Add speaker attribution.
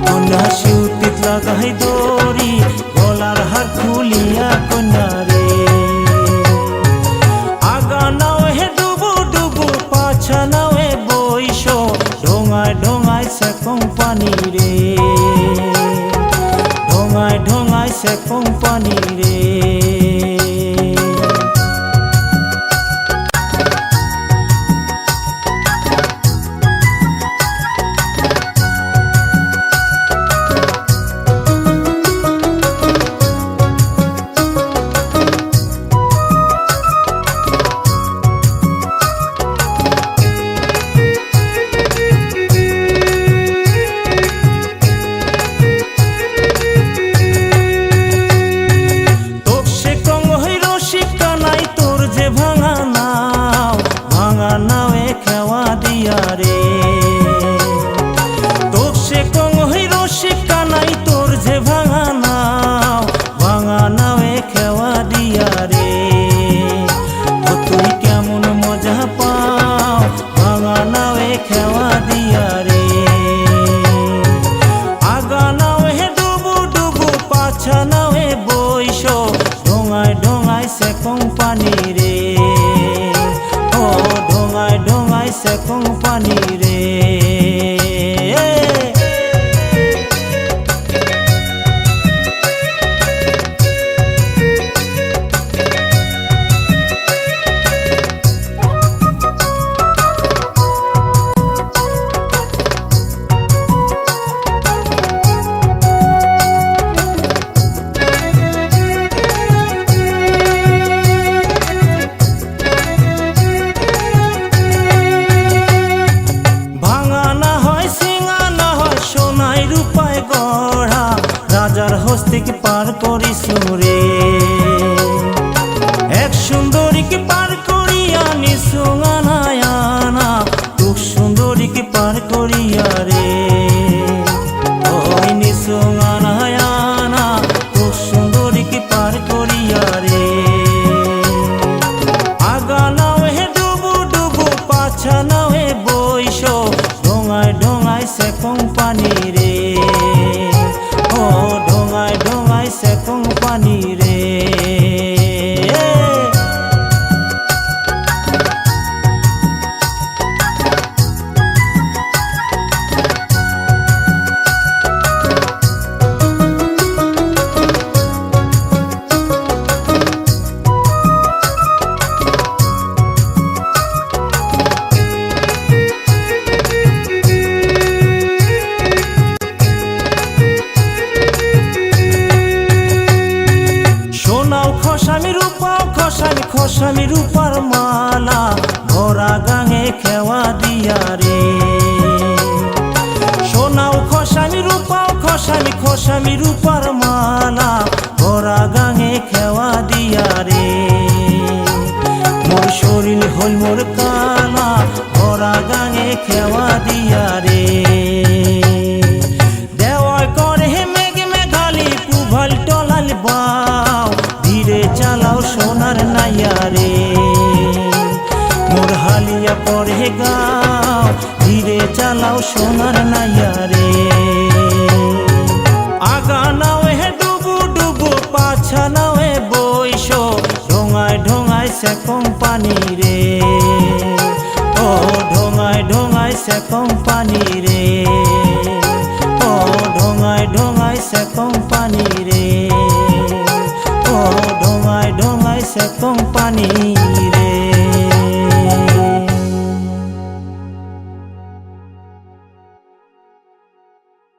Speaker 1: কন্যা শিউতিত লাগাই দড়ি গলার হার খুলিয়া কন্যা রে আগা নাও হে ডুবু ডুবু পাছা নাও হে বইস ঢোঙায় ঢোঙায় সেকং পানি রে ঢোঙায় ঢোঙায় সেকং পানি রে রে তোর সে কং হই রসিক কানাই তোর যে ভাঙা নাওয়ে খেওয়া দিয়া রে ও তুই কেমন মজা পাও ভাঙা নাওয়ে খেওয়া দিয়া রে আগা নাওয়ে ডুবু ডুবু পাছা নাওয়ে বইস ঢোঙায় ঢোঙায় সেকং পানি রে ও ঢোঙায় ঢোঙায় সেকং পানি রে রাজার হস্তিকে পার করিস রে এক সুন্দরীকে পার করিয়া নিসুঙানায়ানা তুক সুন্দরীকে পার করিয়া রে ওই নিসুঙানায়ানা তুক সুন্দরীকে পার করিয়া রে আগা নাও হে ডুবু ডুবু পাছা নাও হে বইস ঢোঙায় ঢোঙায় সেকং পানি রে ও ঢোঙায় ঢোঙায় সেকং পানি রে খসামি রূপার মালা ভরা গাঙে খেওয়া দিয়া রে সোনাও খসামি রূপাও খসামি রূপার মালা ভরা গাঙে খেওয়া দিয়া রে মোর শরীর হল মোর কালা ভরা গাঙে খেওয়া দিয়া রে দেওয়া করে মেঘে মেঘালি পুভাল টলাল বাও ধীরে চালাও সোনার নাইয়া রে মোর হালিয়া পরে গাও ধীরে চালাও সোনার নাইয়া রে আগা নাও হে ডুবু ডুবু পাছা নাও হে বইস ঢোঙায় ঢোঙায় সেকং পানি রে ও ঢোঙায় ঢোঙায় সেকং পানি রে ও ঢোঙায় ঢোঙায় সেকং পানি রে ও ঢোঙায় ঢোঙায় সেকং পানি রে।